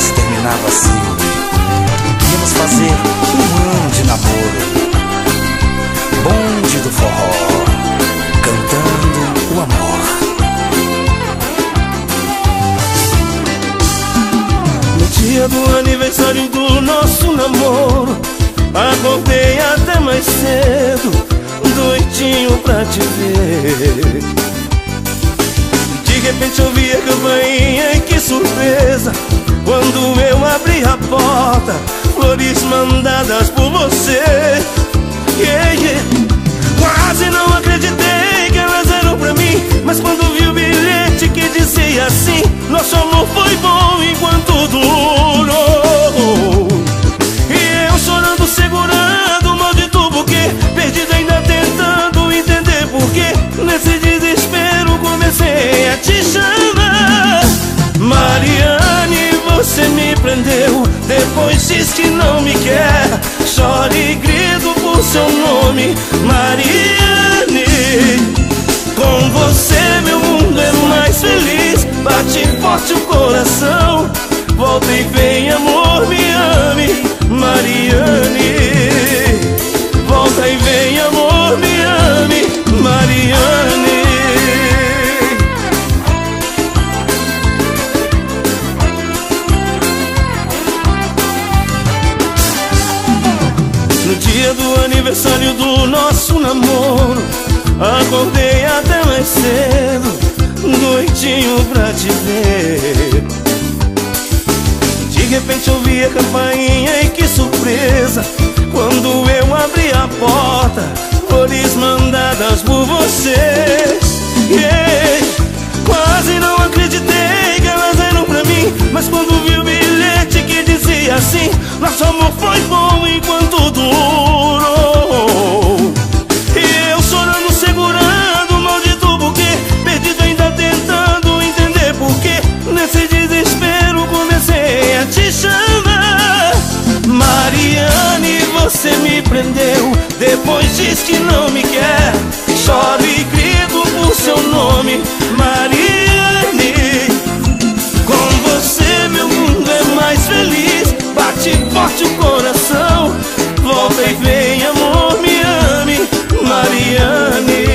conversa terminava assim: íamos fazer 1 ano de namoro. Bonde do forró, cantando o amor. No dia do aniversário do nosso namoro, acordei até mais cedo, doidinho pra te ver. De repente ouvi a campainha e que surpresa, quando eu abri a porta, flores mandadas por você. Quase não acreditei que elas eram pra mim, mas quando vi o bilhete que dizia assim: nosso amor foi bom enquanto durou. E eu chorando, segurando o maldito buquê, perdido ainda tentando entender porquê. Nesse desespero comecei a te chamar. Mariane, você me prendeu, depois diz que não me quer. Choro e grito por seu nome, Mariane. Com você meu mundo é mais feliz. Bate forte o coração, volta e vem amor, me ame, Mariane. Volta e vem amor, me ame, Mariane. No dia do aniversário do nosso namoro, acordei até mais cedo, doidinho pra te ver. De repente ouvi a campainha e que surpresa, quando eu abri a porta, flores mandadas por você. Quase não acreditei que elas eram pra mim, mas quando vi o bilhete que dizia assim: nosso amor foi bom enquanto durou. E eu chorando, segurando o maldito buquê, perdido ainda tentando entender porquê. Nesse desespero comecei a te chamar. Mariane, você me prendeu, depois diz que não me quer. Choro e grito por seu nome, Mariane. Com você meu mundo é mais feliz. Bate forte o coração, volta e vem amor, me ame, Mariane.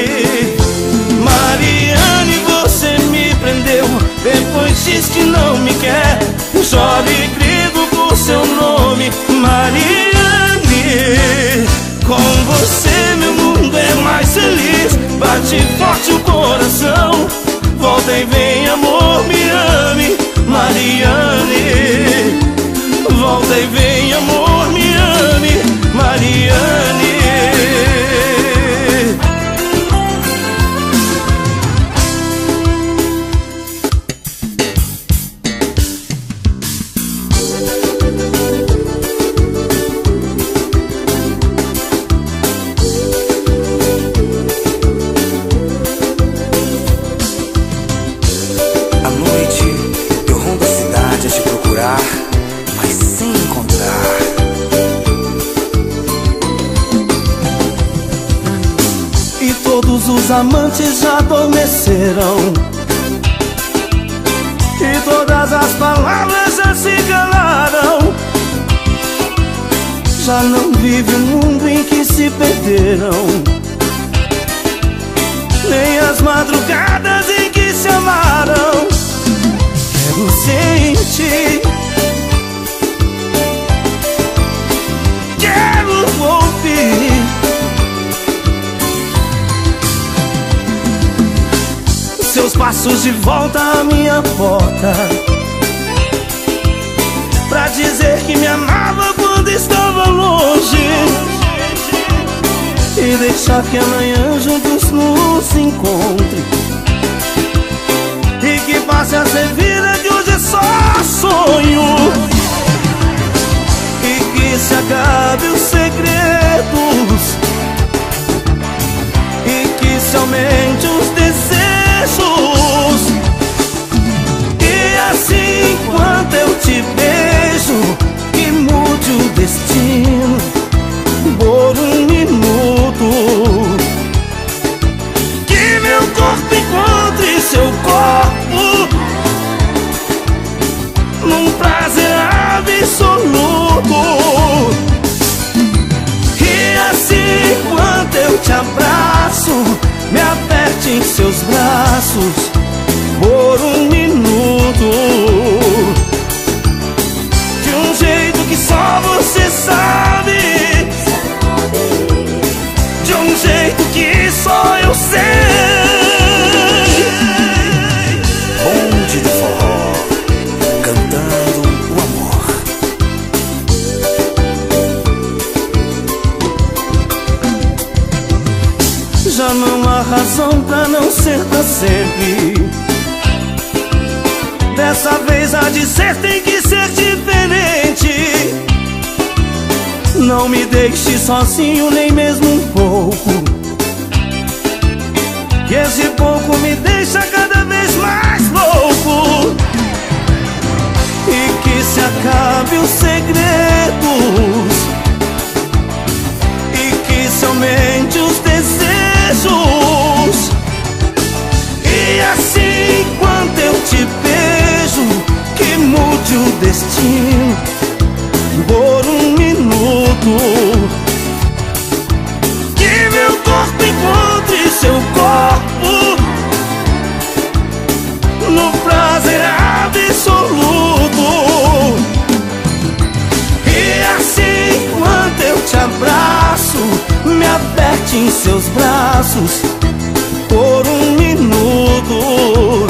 Mariane, você me prendeu, depois diz que não me quer. Choro e grito por seu nome, Mariane. Com você meu mundo é mais feliz. Bate forte o coração, volta e vem amor, me ame, Mariane. Volta e vem amor, me ame, Mariane. À noite eu rondo a cidade a te procurar, mas sem encontrar. E todos os amantes já adormeceram, e todas as palavras já se calaram. Já não vive o mundo em que se perderam, nem as madrugadas em que se amaram. Quero sentir, quero ouvir seus passos de volta à minha porta, pra dizer que me amava quando estava longe, e deixar que amanhã juntos nos encontre, e que passe a ser vida que hoje é só sonho, e que se acabe os segredos, e que se aumente os desejos. E assim, enquanto eu te beijo, que mude o destino por um minuto, que meu corpo encontre seu corpo num prazer aperte em seus braços por um minuto, de um jeito que só você sabe, de um jeito que só eu sei. Bonde do forró, cantando o amor. Já não há razão pra não ser pra sempre. Dessa vez há de ser, tem que ser diferente. Não me deixe sozinho nem mesmo um pouco, que esse pouco me deixa cada vez mais louco. E que se acabe os segredos, e que se aumente os desejos. E assim, enquanto eu te beijo, que mude o destino por um minuto, que meu corpo encontre seu corpo no prazer absoluto. E assim, enquanto eu te abraço, me aperte em seus braços por um minuto,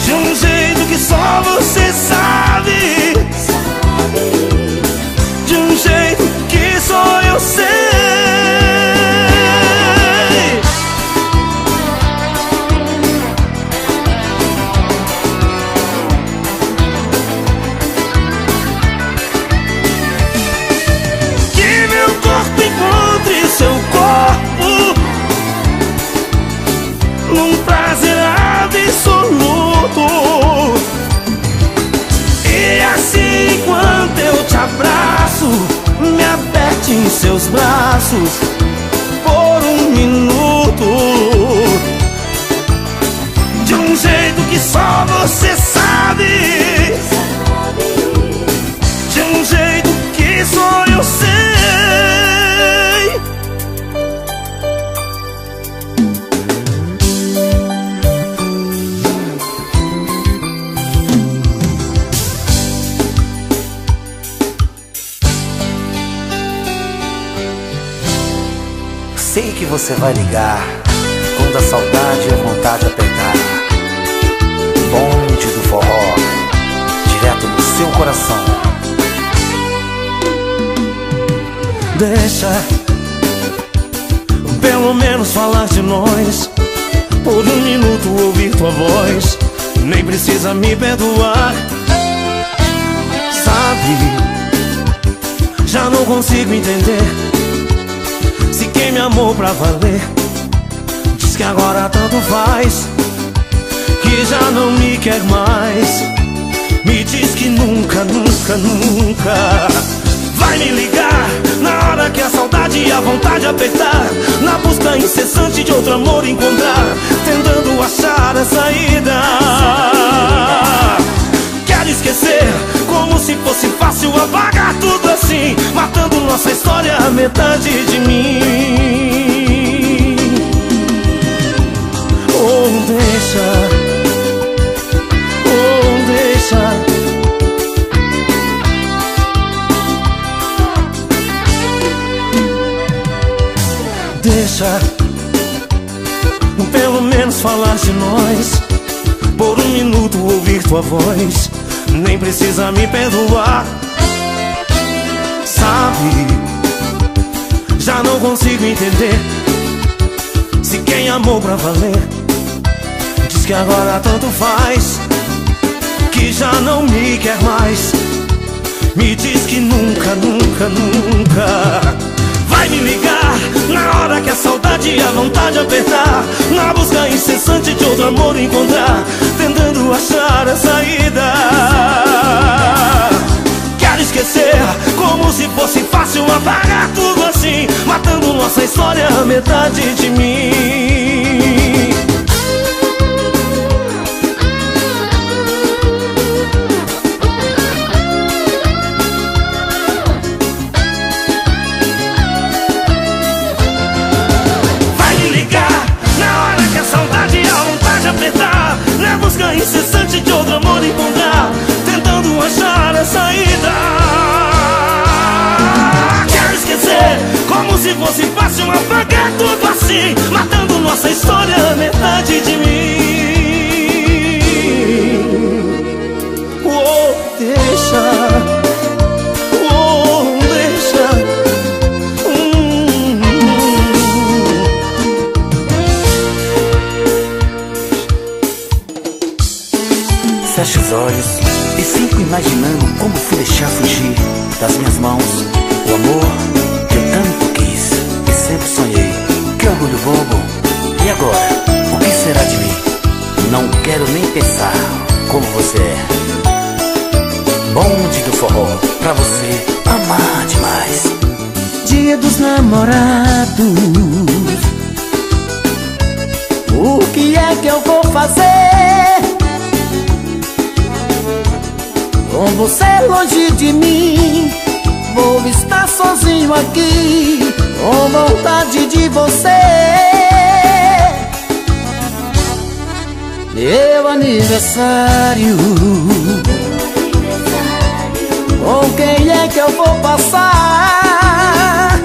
de um jeito que só você sabe, de um jeito que só eu sei. Que meu corpo encontre seu corpo num prazer absoluto. E assim, enquanto eu te abraço, me aperte em seus braços por um minuto, de um jeito que só você sabe, de um jeito que só eu sei. Sei que você vai ligar quando a saudade e a vontade apertar. Bonde do forró, direto no seu coração. Deixa pelo menos falar de nós, por um minuto ouvir tua voz. Nem precisa me perdoar. Sabe, já não consigo entender. Se quem me amou pra valer diz que agora tanto faz, que já não me quer mais. Me diz que nunca, nunca, nunca vai me ligar na hora que a saudade e a vontade apertar, na busca incessante de outro amor encontrar, tentando achar a saída. Quero esquecer como se fosse fácil, apagar tudo assim, matando nossa história, a metade de mim. Oh, deixa, oh, deixa. Deixa pelo menos falar de nós, por um minuto ouvir tua voz. Nem precisa me perdoar. Sabe, já não consigo entender. Se quem amou pra valer diz que agora tanto faz, que já não me quer mais. Me diz que nunca, nunca, nunca vai me ligar na hora que a saudade e a vontade apertar, na busca incessante de outro amor encontrar, tentando achar a saída. Quero esquecer como se fosse fácil, apagar tudo assim, matando nossa história, a metade de mim. busca incessante de outro amor encontrar, tentando achar a saída. Quero esquecer, como se fosse fácil apagar tudo assim, matando nossa história, metade de mim. Oh, deixa. Fecho os olhos e fico imaginando como fui deixar fugir das minhas mãos o amor que eu tanto quis e sempre sonhei. Que orgulho bobo! E agora? O que será de mim? Não quero nem pensar como você é. Bonde do forró, pra você amar demais. Dia dos namorados, o que é que eu vou fazer? Com você longe de mim, vou estar sozinho aqui, com vontade de você. Meu aniversário, com quem é que eu vou passar?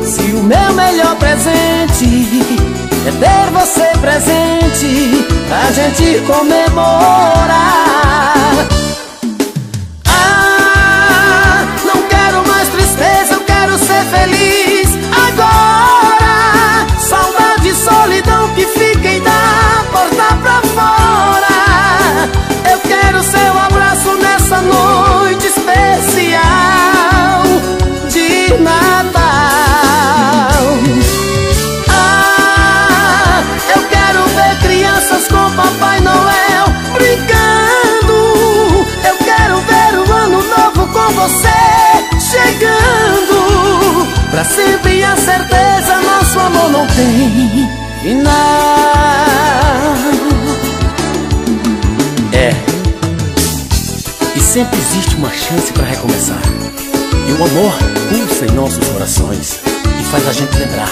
Se o meu melhor presente é ter você presente, pra gente comemorar. Ah, não quero mais tristeza, eu quero ser feliz agora. Saudade e solidão que fiquem da porta pra fora. Eu quero seu abraço nessa noite especial de Natal. Com Papai Noel brincando, eu quero ver o ano novo com você chegando. Pra sempre a certeza, nosso amor não tem final. É, e sempre existe uma chance pra recomeçar. E o amor pulsa em nossos corações e faz a gente lembrar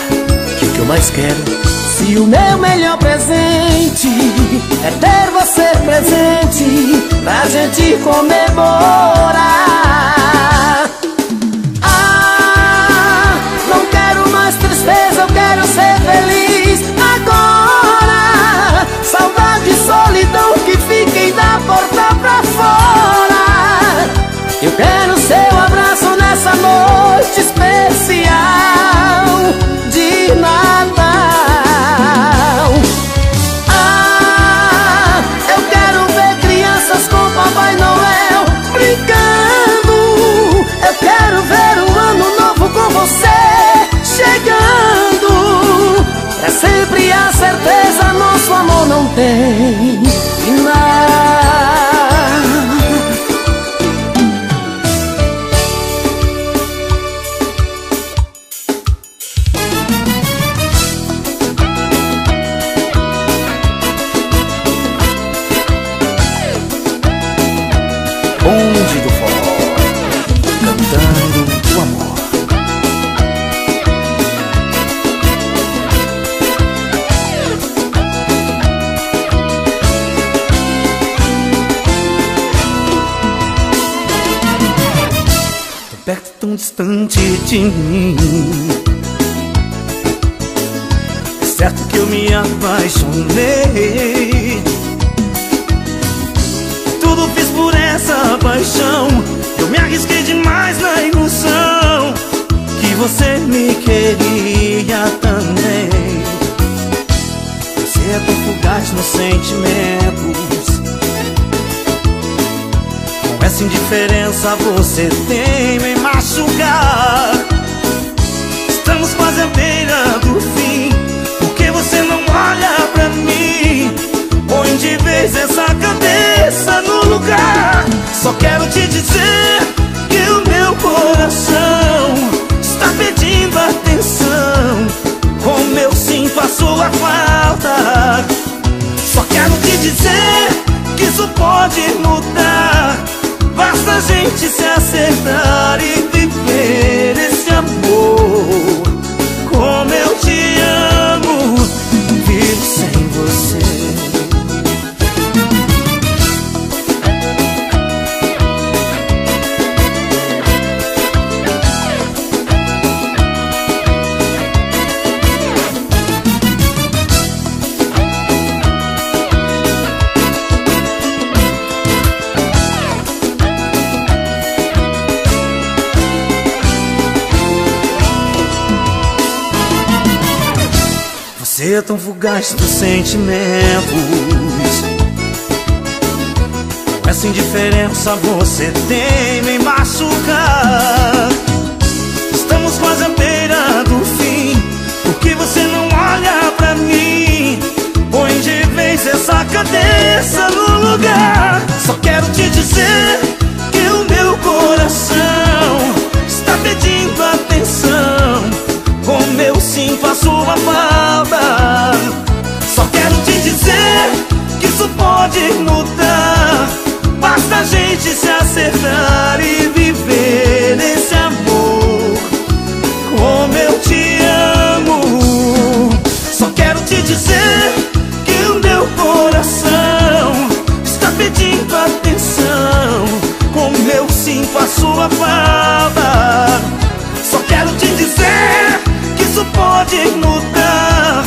que o que eu mais quero, se o meu melhor presente é ter você presente, pra gente comemorar. Ah, não quero mais tristeza, eu quero ser feliz agora. Saudade e solidão que fiquem da porta pra fora. Eu quero seu abraço nessa noite especial de Natal. Com Papai Noel brincando, eu quero ver um ano novo com você chegando. É sempre a certeza, nosso amor não tem final. Bonde do forró, cantando o amor. Tô perto, tão distante de mim. É certo que eu me apaixonei, tudo fiz por essa paixão. Eu me arrisquei demais na ilusão que você me queria também. Você é tão fugaz nos sentimentos, com essa indiferença você tem me machucar. Estamos quase à beira do fim, porque você não olha pra mim? Põe de vez essa cabeça no lugar. Só quero te dizer que o meu coração está pedindo atenção, como eu sinto a sua falta. Só quero te dizer que isso pode mudar, basta a gente se acertar e viver esse amor. Como eu te amo, vivo sem você. Você é tão fugaz dos sentimentos. Com essa indiferença você tem me machucar. Estamos quase à beira do fim. Por que você não olha pra mim? Põe de vez essa cabeça no lugar. Só quero te dizer que o meu coração está pedindo atenção. Como eu sinto a sua falta. Só quero te dizer que isso pode mudar. Basta a gente se acertar e viver nesse amor. Como eu te amo. Só quero te dizer que o meu coração está pedindo atenção. Como eu sinto a sua falta. Só quero te dizer que isso pode mudar.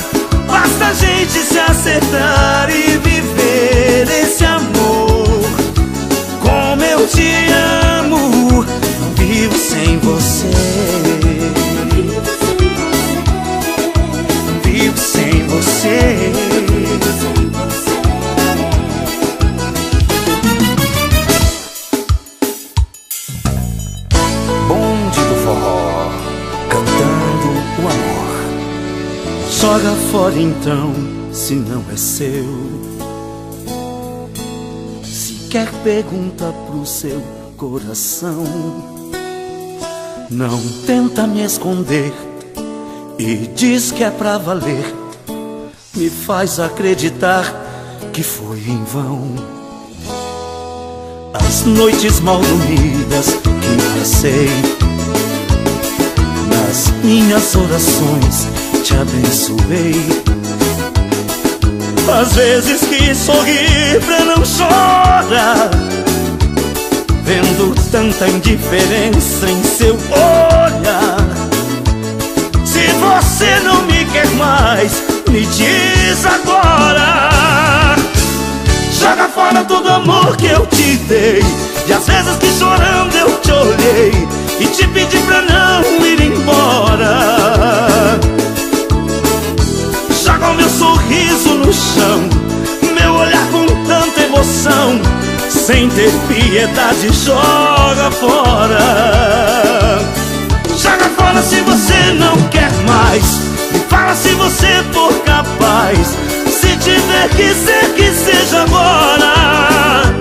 Basta a gente se acertar e viver esse amor. Como eu te amo, não vivo sem você. Não vivo sem você. Bonde do forró, cantando o amor. Joga fora então, se não é seu. Sequer pergunta pro seu coração. Não tenta me esconder e diz que é pra valer. Me faz acreditar que foi em vão. As noites mal dormidas que passei, nas minhas orações te abençoei. Às vezes quis sorrir pra não chorar, vendo tanta indiferença em seu olhar. Se você não me quer mais, me diz agora. Joga fora todo amor que eu te dei. E às vezes que chorando eu te olhei e te pedi pra não ir embora. Joga o meu sorriso no chão, meu olhar com tanta emoção. Sem ter piedade, joga fora. Joga fora se você não quer mais. Me fala se você for capaz. Se tiver que ser, que seja agora.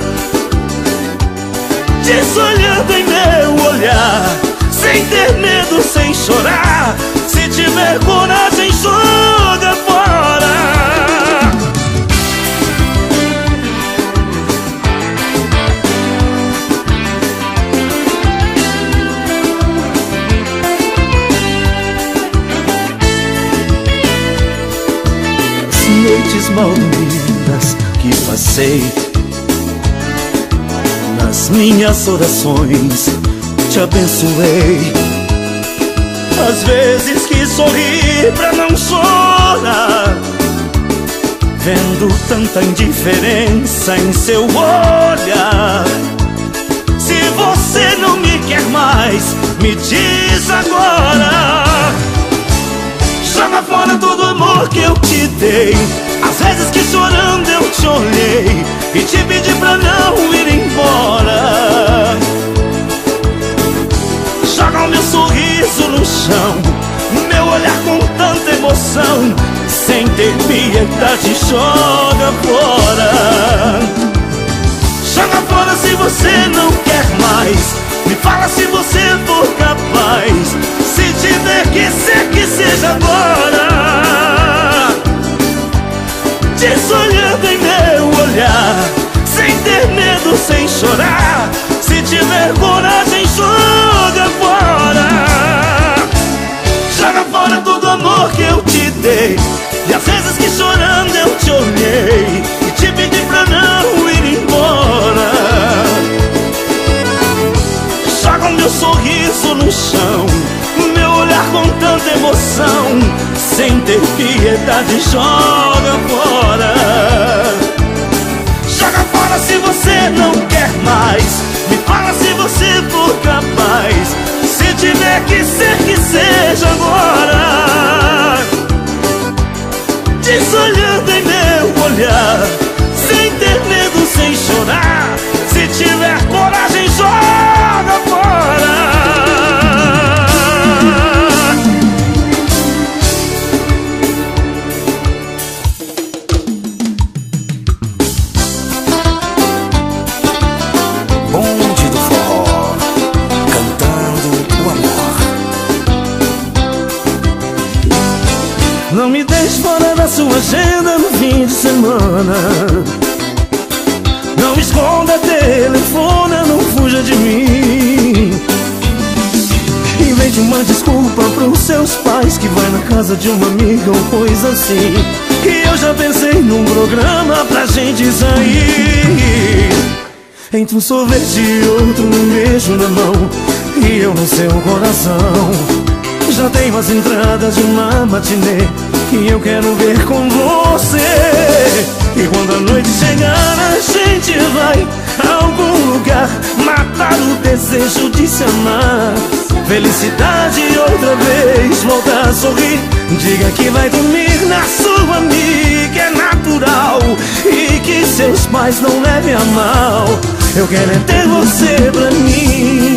Diz olhando em meu olhar, sem ter medo, sem chorar. Se tiver coragem, joga fora. As noites mal dormidas que passei, nas minhas orações te abençoei. Às vezes quis sorrir pra não chorar, vendo tanta indiferença em seu olhar. Se você não me quer mais, me diz agora. Joga fora todo amor que eu te dei. Às vezes que chorando eu te olhei e te pedi pra não ir embora. Joga o meu sorriso no chão, meu olhar com tanta emoção. Sem ter piedade, joga fora. Joga fora se você não quer mais. Me fala se você for capaz. Se tiver que ser, que seja agora. Diz olhando em meu olhar, sem ter medo, sem chorar. Se tiver coragem, joga fora. Joga fora todo amor que eu te dei. E às vezes que chorando eu te olhei e te pedi pra não ir embora. Joga o meu sorriso no chão, meu olhar com tanta emoção. Sem ter piedade, joga fora. Joga fora se você não quer mais. Me fala se você for capaz. Se tiver que ser, que seja agora. deixes olhando em meu olhar, sem ter medo, sem chorar. Se tiver coragem, joga fora. Bonde do forró, cantando o amor. Não me deixe fora da sua agenda no fim de semana. Não esconda telefone, não fuja de mim. Invente uma desculpa pros seus pais, que vai na casa de uma amiga ou coisa assim. Que eu já pensei num programa pra gente sair. Entre um sorvete e outro, um beijo na mão, e eu no seu coração. Já tenho as entradas de uma matinê que eu quero ver com você. E quando a noite chegar, a gente vai a algum lugar matar o desejo de se amar. Felicidade outra vez, voltar a sorrir. Diga que vai dormir na sua amiga, é natural. E que seus pais não levem a mal. Eu quero é ter você pra mim.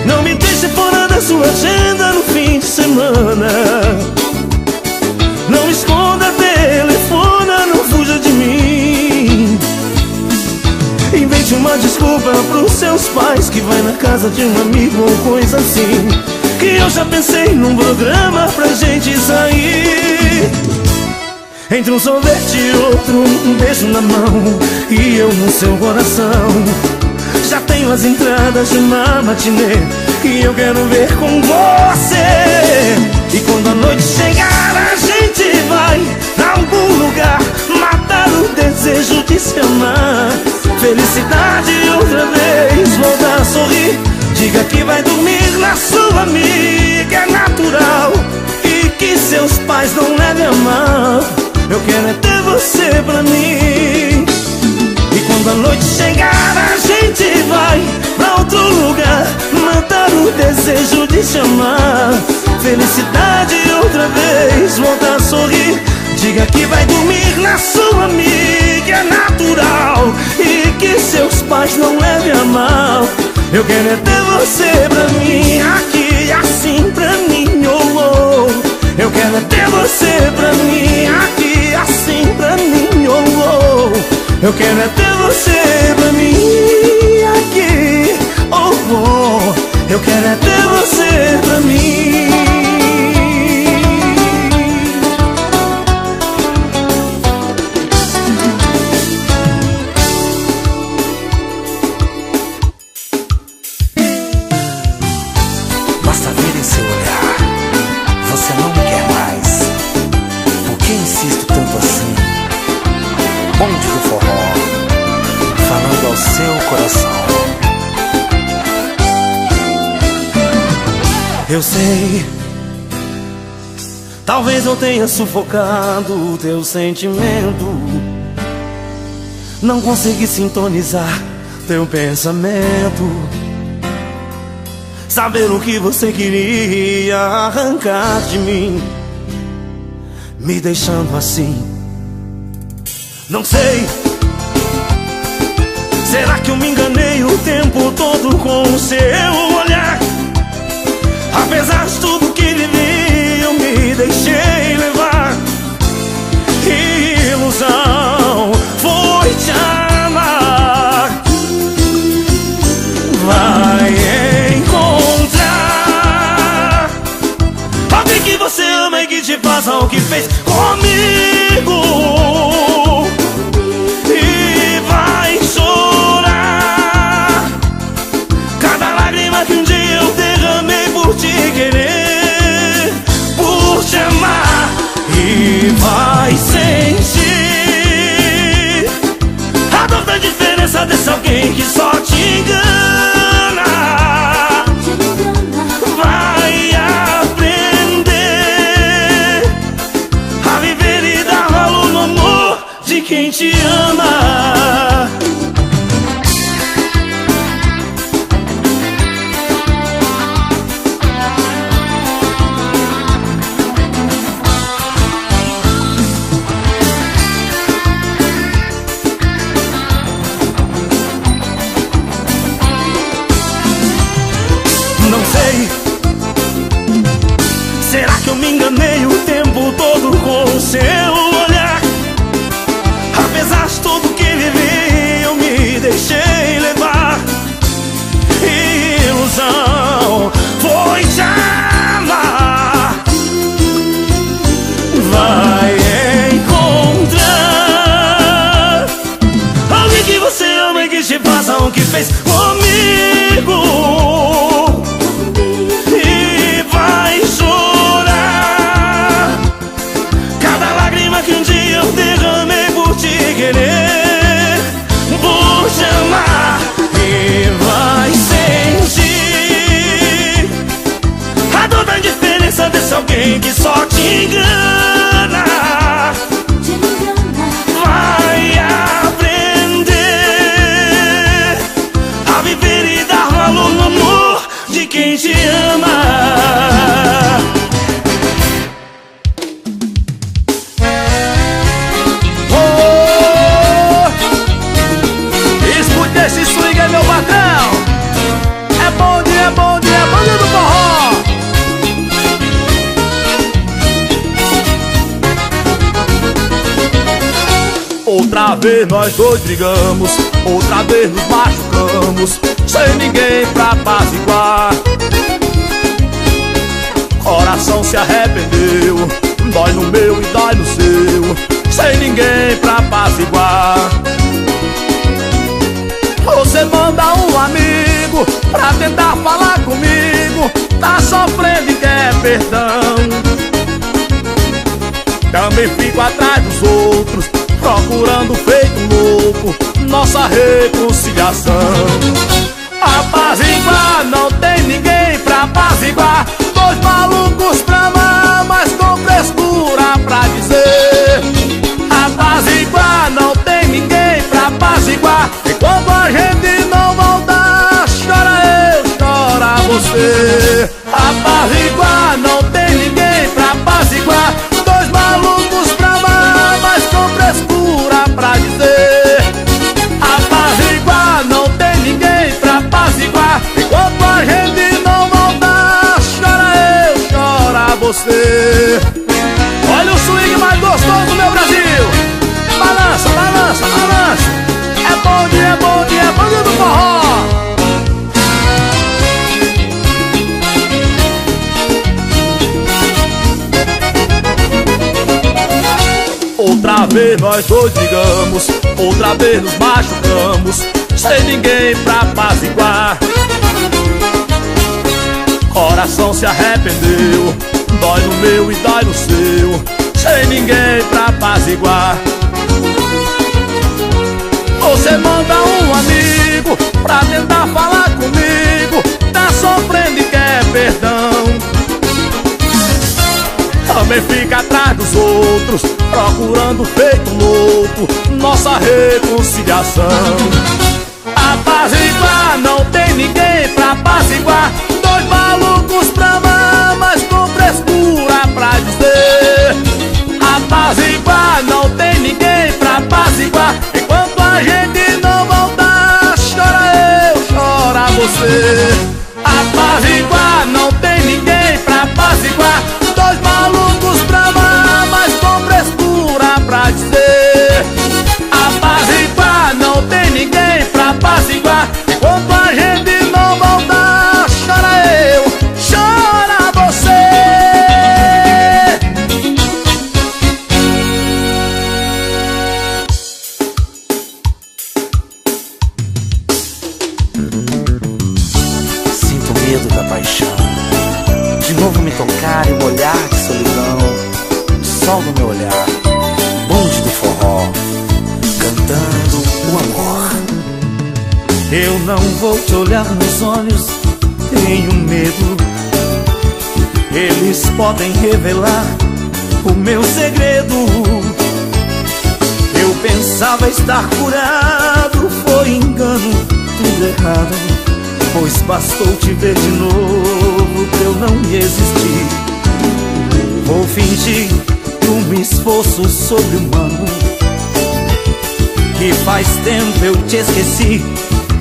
Não me deixe fora da sua agenda no fim de semana. Não esconda telefone, não fuja de mim. Invente uma desculpa pros seus pais, que vai na casa de um amigo ou coisa assim. Que eu já pensei num programa pra gente sair. Entre um sorvete e outro, um beijo na mão, e eu no seu coração. Já tenho as entradas de uma matinê que eu quero ver com você. E quando a noite chegar, a gente vai pra algum lugar matar o desejo de se amar. Felicidade outra vez, voltar a sorrir. Diga que vai dormir na sua amiga, é natural. E que seus pais não levem a mal. Eu quero é ter você pra mim. E quando a noite chegar, a gente vai pra outro lugar matar o desejo de se amar. Felicidade outra vez, voltar a sorrir. Diga que vai dormir na sua amiga, é natural. E que seus pais não levem a mal. Eu quero é ter você pra mim, aqui assim pra mim, oh, oh. Eu quero é ter você pra mim, aqui assim pra mim, oh, oh. Eu quero é ter você pra mim, aqui, oh, oh. Eu quero é ter você pra mim. Basta ver em seu olhar, você não me quer mais. Por que insisto tanto assim? Bonde do forró, falando ao seu coração. Eu sei, talvez eu tenha sufocado o teu sentimento. Não consegui sintonizar teu pensamento. Saber o que você queria arrancar de mim, me deixando assim. Não sei, será que eu me enganei o tempo todo com o seu olhar? Apesar de tudo que vivi, eu me deixei levar. Que ilusão foi te amar. Vai encontrar alguém que você ama e que te faça o que fez comigo. E vai chorar cada lágrima que um dia eu derramei por te querer, por te amar. E vai sentir a dor da diferença desse alguém que só te engana. Vai aprender a viver e dar valor no amor de quem te ama. que fez comigo. E vai chorar cada lágrima que um dia eu derramei por te querer, por te amar. E vai sentir a dor da indiferença desse alguém que só te engana. Vai aprender a viver e dar valor no amor de quem te ama. Escute esse swing, é meu patrão. É bom dia, é bom dia, é bom dia do forró. Outra vez nós dois brigamos, outra vez nos machucamos, sem ninguém pra apaziguar. Coração se arrependeu, dói no meu e dói no seu, sem ninguém pra apaziguar. Você manda um amigo pra tentar falar comigo, tá sofrendo e quer perdão. Também fico atrás dos outros, procurando feito louco nossa reconciliação. Apaziguar, não tem ninguém pra apaziguar. Dois malucos pra amar, mas com frescura pra dizer. Apaziguar, não tem ninguém pra apaziguar. Enquanto a gente não voltar, chora eu, chora você. Apaziguar, não tem ninguém pra apaziguar. Dois malucos pra amar, mas com frescura pra dizer. Apaziguar, não tem ninguém pra apaziguar. Enquanto a gente não voltar, chora eu, chora você. Olha o swing mais gostoso, meu Brasil. Balança, balança, balança. É bom dia, é bom dia, é bom dia do forró. Outra vez nós dois brigamos, outra vez nos machucamos, sem ninguém pra apaziguar. Coração se arrependeu, dói no meu e dói no seu, sem ninguém pra apaziguar. Você manda um amigo pra tentar falar comigo, tá sofrendo e quer perdão. Também fica atrás dos outros, procurando feito louco nossa reconciliação. Apaziguar, não tem ninguém pra apaziguar. Dois malucos pra amar, mas com frescura pra dizer. Apaziguar, não tem ninguém pra apaziguar. Enquanto a gente não voltar, chora eu, chora você. Apaziguar, não tem ninguém pra apaziguar. Dois malucos pra amar, mas com frescura pra dizer. Apaziguar, não tem ninguém pra apaziguar. Enquanto a gente não voltar, chora eu, chora você. Sinto medo da paixão, de novo me tocar e o olhar de solidão. Sol no meu olhar, bonde do forró, cantando o amor. Eu não vou te olhar nos olhos, tenho medo. Eles podem revelar o meu segredo. Eu pensava estar curado, foi engano, tudo errado. Pois bastou te ver de novo pra eu não resistir. Vou fingir um esforço sobre-humano, que faz tempo eu te esqueci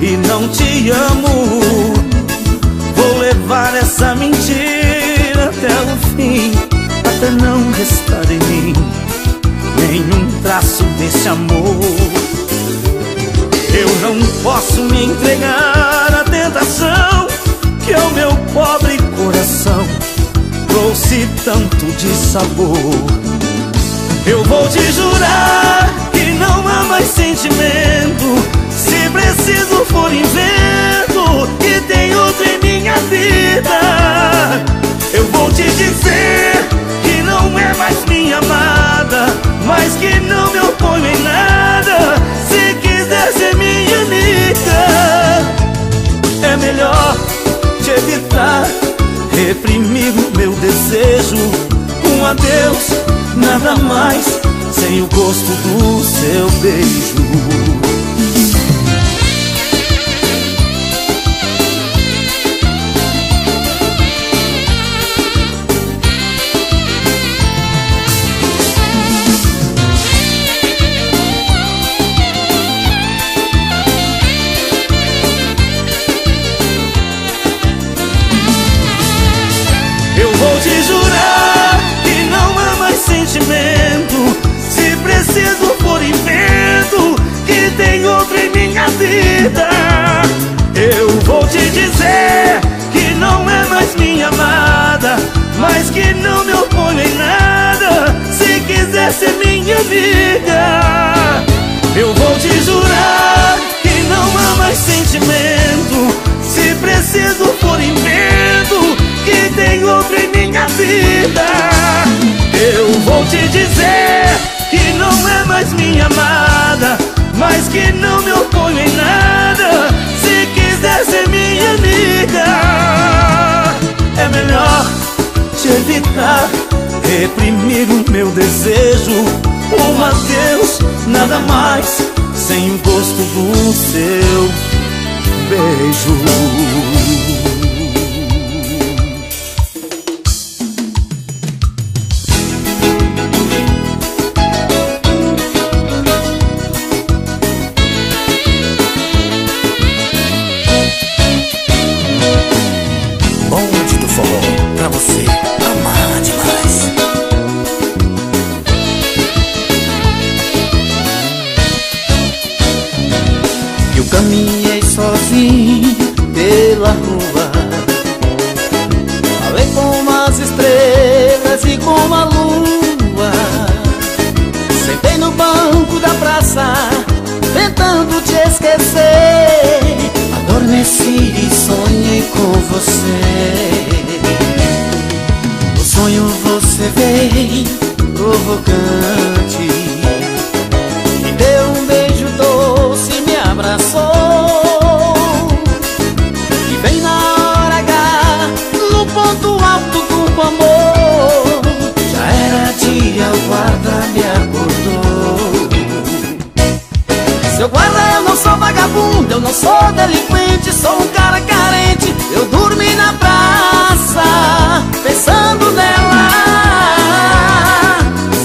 e não te amo. Vou levar essa mentira até o fim, até não restar em mim nenhum traço desse amor. Eu não posso me entregar à tentação que ao meu pobre coração trouxe tanto de sabor. Eu vou te jurar que não há mais sentimento, se preciso for inverno sem o gosto do seu beijo. Eu vou te jurar que não há mais sentimento. Se preciso for invento, que tem outro em minha vida. Eu vou te dizer que não é mais minha amada, mas que não me oponho em nada, se quiser ser minha amiga. Eu vou te jurar que não há mais sentimento. Se preciso for invento, que tem outro em minha vida. Eu vou te dizer que não é mais minha amada, mas que não me oponho em nada, se quiser ser minha amiga. É melhor te evitar, reprimir o meu desejo. Um adeus, nada mais, sem o gosto do seu beijo. Bonde do forró, pra você amar demais. Eu caminhei sozinho pela rua, falei com as estrelas e com a lua. Sentei no banco da praça, tentando te esquecer. Adormeci e sonhei com você. No sonho você veio provocante, me deu um beijo doce, me abraçou. E bem na hora H, no ponto alto do amor, já era dia, o guarda me acordou. Seu guarda, eu não sou vagabundo, eu não sou delinquente, sou um cara carente. Eu dormi na praça, pensando nela.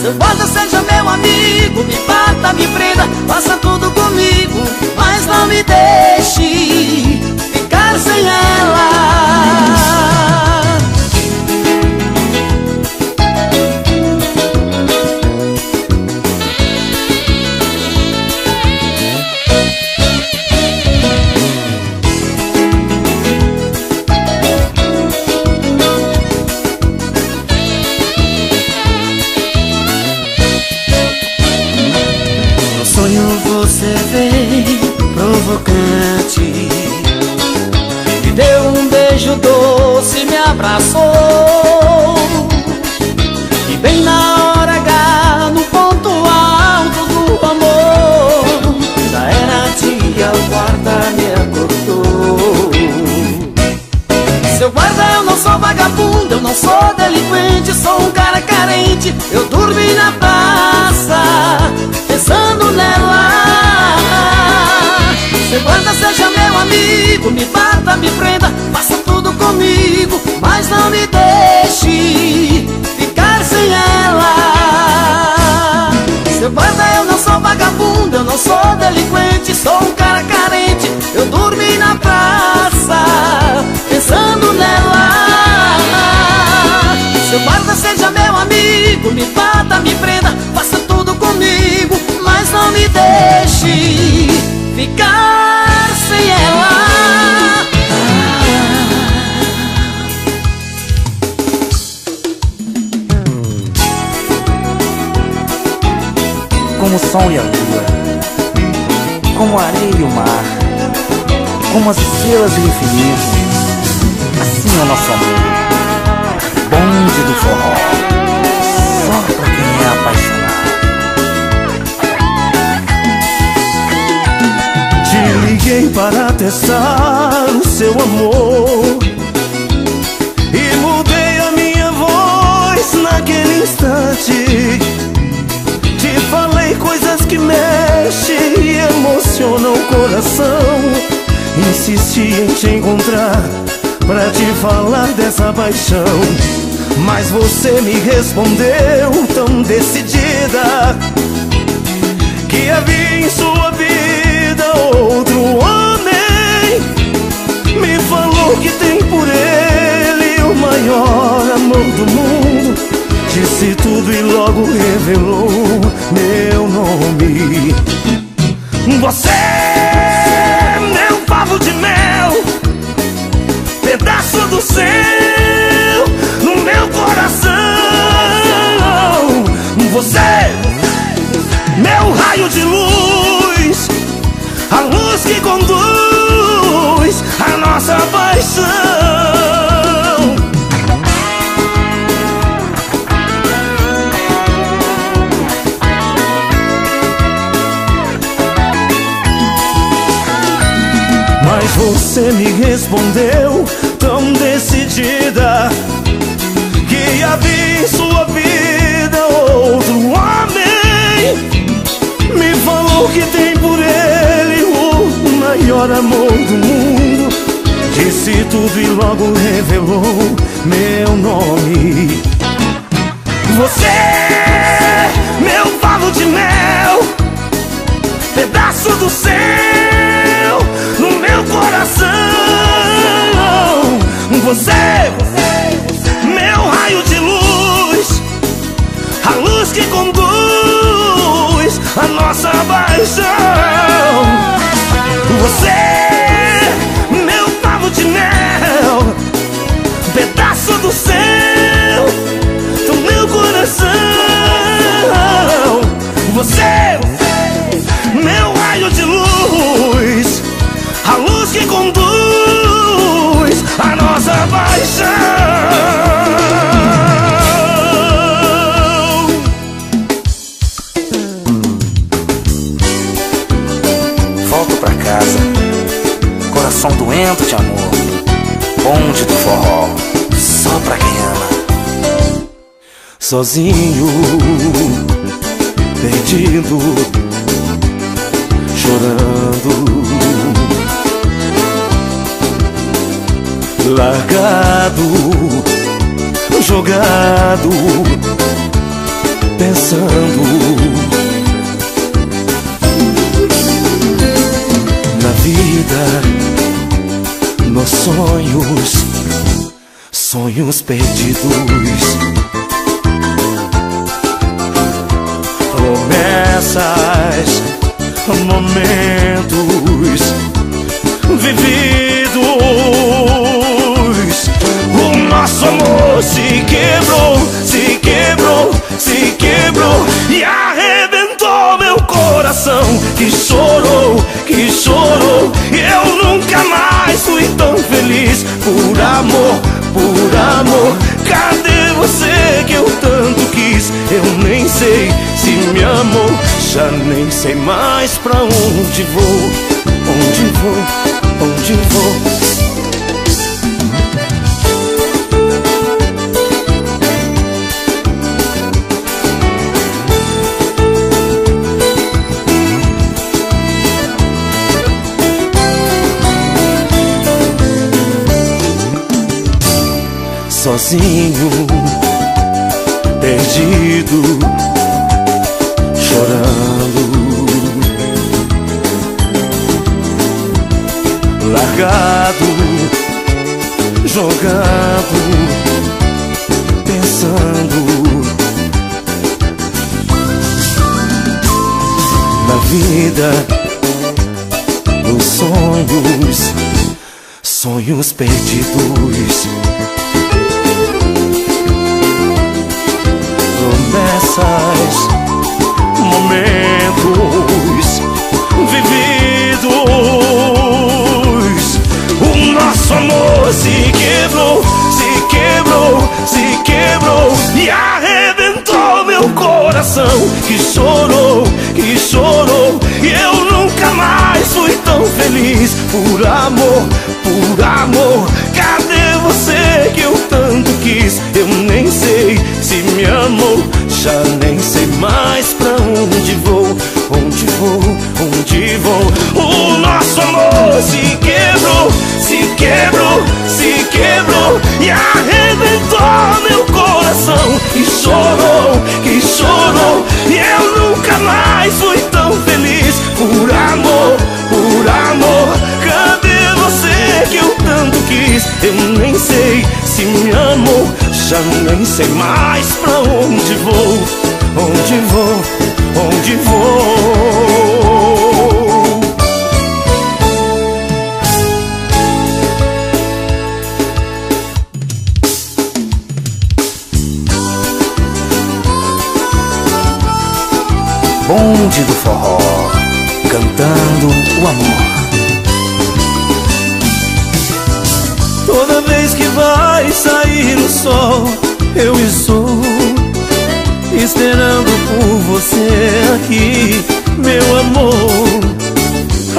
Seu guarda, seja meu amigo, me bata, me prenda, faça tudo comigo, mas não me deixe ficar sem ela. Você veio provocante, me deu um beijo doce, me abraçou. E bem na hora H, no ponto alto do amor, já era dia, o guarda me acordou. Seu guarda, eu não sou vagabundo, eu não sou delinquente, sou um cara carente. Eu dormi na praça, pensando nela. Seu guarda, seja meu amigo, me bata, me prenda, faça tudo comigo, mas não me deixe ficar sem ela. Seu guarda, eu não sou vagabundo, eu não sou delinquente, sou um cara carente. Eu dormi na praça, pensando nela. Seu guarda, seja meu amigo, me bata, me prenda, faça tudo comigo, mas não me deixe ficar sem ela. Como o sol e a lua, como a areia e o mar, como as estrelas e o infinito, assim é o nosso amor. Bonde do forró, só pra quem é apaixonado. Te liguei para testar o seu amor e mudei a minha voz naquele instante. Te falei insisti em te encontrar pra te falar dessa paixão, mas você me respondeu tão decidida que havia em sua vida outro homem. Me falou que tem por ele o maior amor do mundo, disse tudo e logo revelou meu nome. Você é meu favo de mel, pedaço do céu no meu coração. Você, meu raio de luz, a luz que conduz a nossa paixão. Mas você me respondeu tão decidida que havia em sua vida outro homem. Me falou que tem por ele o maior amor do mundo, disse tudo e logo revelou meu nome. Você, meu favo de mel, pedaço do céu no meu coração. Você, meu raio de luz, a luz que conduz a nossa paixão. Você, meu favo de mel, pedaço do céu do meu coração. Você, meu raio de luz, a luz que conduz a nossa paixão. Volto pra casa, coração doento de amor, bonde do forró, só pra quem ama. Sozinho, perdido, chorando, largado, jogado, pensando na vida, nos sonhos, sonhos perdidos, promessas, momentos vividos. O nosso amor se quebrou, se quebrou, se quebrou e arrebentou meu coração, que chorou, que chorou. E eu nunca mais fui tão feliz. Por amor, por amor, cadê você que eu tanto quis? Eu nem sei se me amou, já nem sei mais pra onde vou, onde vou, onde vou. Sozinho, perdido, chorando, largado, jogado, pensando na vida, nos sonhos, sonhos perdidos. Promessas, momentos vividos. O nosso amor se quebrou, se quebrou, se quebrou e arrebentou meu coração, que chorou, que chorou. E eu nunca mais fui tão feliz. Por amor, por amor, cadê você que eu tanto quis? Eu nem sei se me amou, já nem sei mais pra onde vou, onde vou, onde vou. O nosso amor se quebrou, jamais fui tão feliz. Por amor, cadê você que eu tanto quis? Eu nem sei se me amou, já nem sei mais pra onde vou, onde vou, onde vou. Bonde do forró, cantando o amor. Toda vez que vai sair o sol, eu estou esperando por você aqui, meu amor.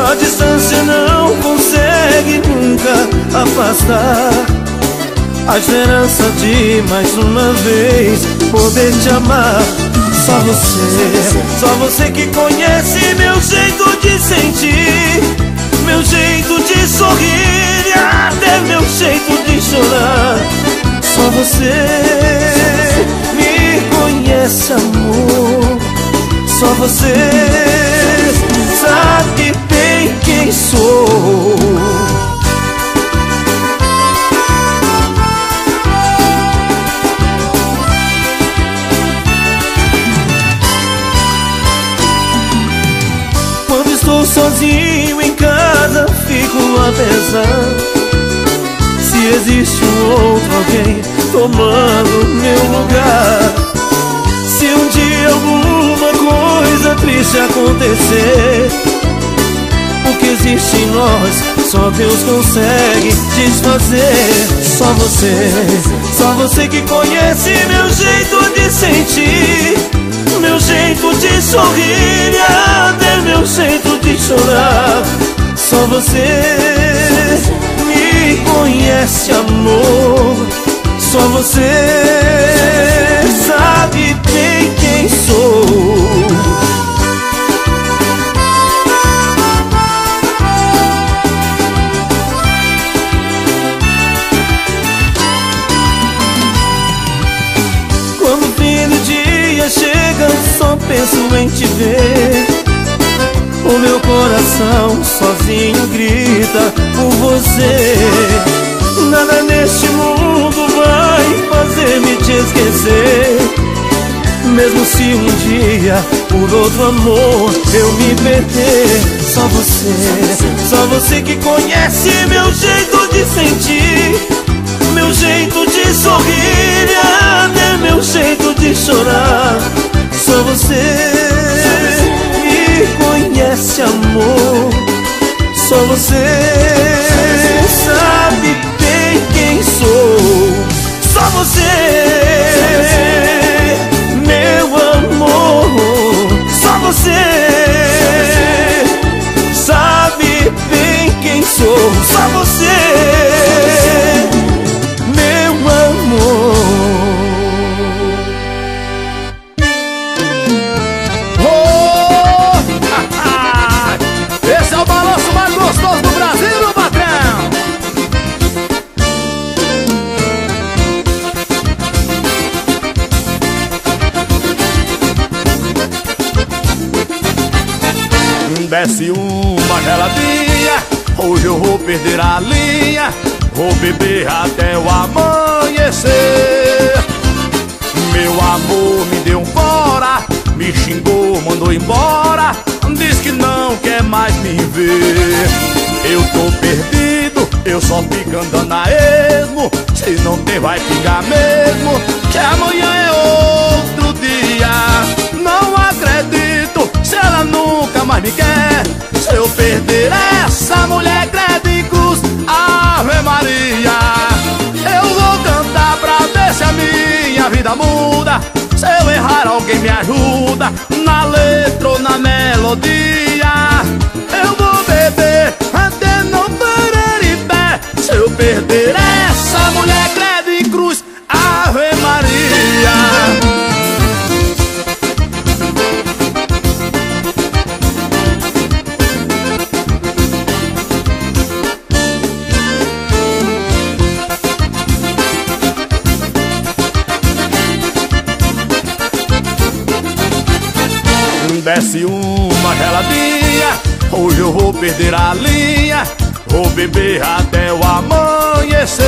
A distância não consegue nunca afastar a esperança de mais uma vez poder te amar. Só você que conhece meu jeito de sentir, meu jeito de sorrir e até meu jeito de chorar. Só você me conhece, amor. Só você sabe bem quem sou. Estou sozinho em casa, fico a pensar se existe um outro alguém tomando meu lugar. Se um dia alguma coisa triste acontecer, o que existe em nós só Deus consegue desfazer. Só você que conhece meu jeito de sentir, meu jeito de sorrir e até meu jeito de chorar. Só você me conhece, amor. Só você sabe bem quem sou. Quando o fim do dia chega, só penso em te ver. O meu coração sozinho grita por você. Nada neste mundo vai fazer-me te esquecer. Mesmo se um dia por outro amor eu me perder. Só você que conhece meu jeito de sentir, meu jeito de sorrir e até meu jeito de chorar. Só você me conhece, amor. Só você sabe bem quem sou. Só você, meu amor. Só você sabe bem quem sou. Só você, meu amor. Esse é o balanço mais gostoso do Brasil, meu patrão. Desce uma geladinha, hoje eu vou perder a linha. Vou beber até o amanhecer. Meu amor me deu um fora, me xingou, mandou embora. Diz que não quer mais me ver. Eu tô perdido, eu só fico andando a esmo. Se não tem vai ficar mesmo, que amanhã é outro dia. Não acredito, se ela nunca mais me quer. Se eu perder essa mulher, credo em cruz, Ave Maria. Eu vou cantar pra ver se a minha vida muda. Se eu errar, alguém me ajuda na letra ou na melodia. Eu vou beber até não parar em pé. Se eu perder essa mulher, credo em cruz, Ave Maria. desse uma geladinha. Hoje eu vou perder a linha, vou beber até o amanhecer.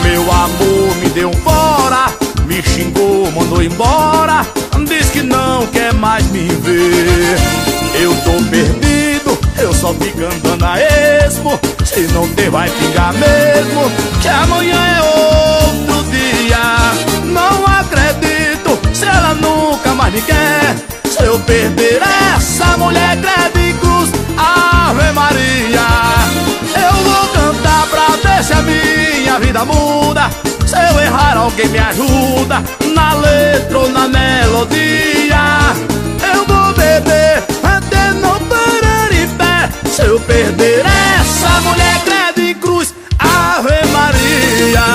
Meu amor me deu um fora, me xingou, mandou embora, diz que não quer mais me ver. Eu tô perdido, eu só fico andando a esmo. Se não ter vai pingar mesmo, que amanhã é outro dia. Não acredito, se ela nunca mais me quer. Se eu perder essa mulher, credo e cruz, Ave Maria. Eu vou cantar pra ver se a minha vida muda. Se eu errar, alguém me ajuda, na letra ou na melodia. Eu vou beber até não parar em pé. Se eu perder essa mulher, credo e cruz, Ave Maria.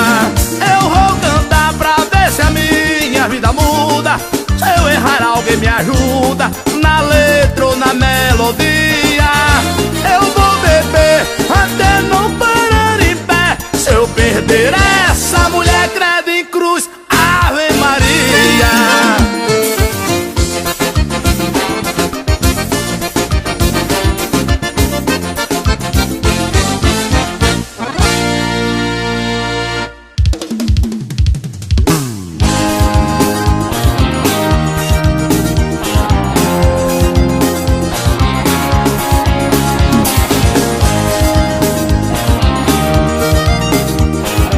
Eu vou cantar pra ver se a minha vida muda. Se eu errar, alguém me ajuda, na letra ou na melodia. Eu vou beber até não parar em pé. Se eu perder essa mulher, credo em cruz, Ave Maria.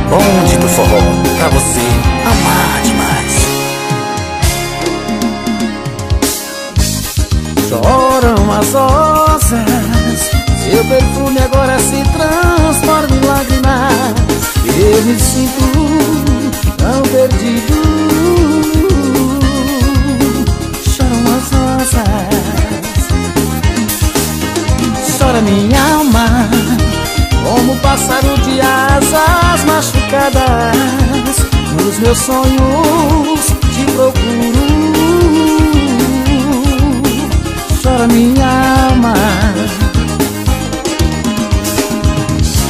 Bonde do forró, pra você amar demais. Choram as rosas, seu perfume agora se transforma em lágrimas. Eu me sinto tão perdido. Choram as rosas, chora minha alma, como pássaro de asas machucadas. Nos meus sonhos te procuro. Chora minha alma,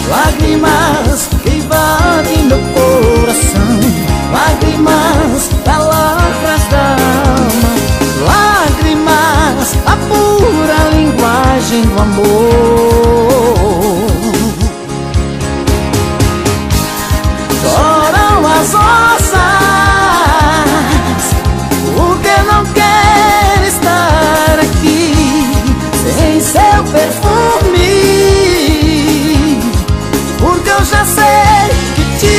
lágrimas que invadem meu coração, lágrimas, palavras da alma, lágrimas, a pura linguagem do amor. Choram as rosas, porque não quer estar aqui sem seu perfume. Porque eu já sei que te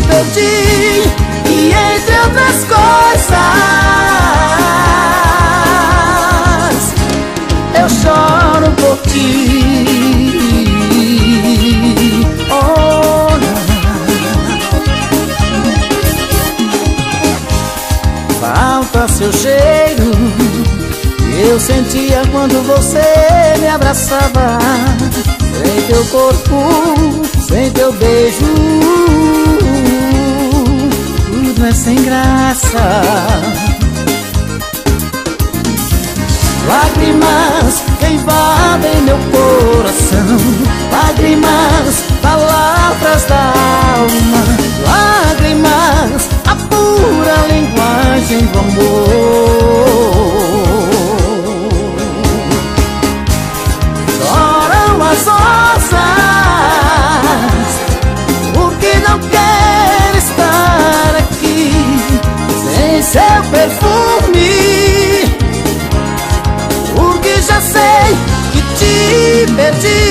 perdi, e entre outras coisas eu choro por ti. Oh, falta seu cheiro que eu sentia quando você me abraçava. Sem teu corpo, sem teu beijo, tudo é sem graça. Lágrimas que invadem meu coração, lágrimas, palavras da alma, lágrimas, a pura linguagem do amor. Choram as rosas, porque não quer estar aqui sem seu perfume. Porque já sei que te perdi,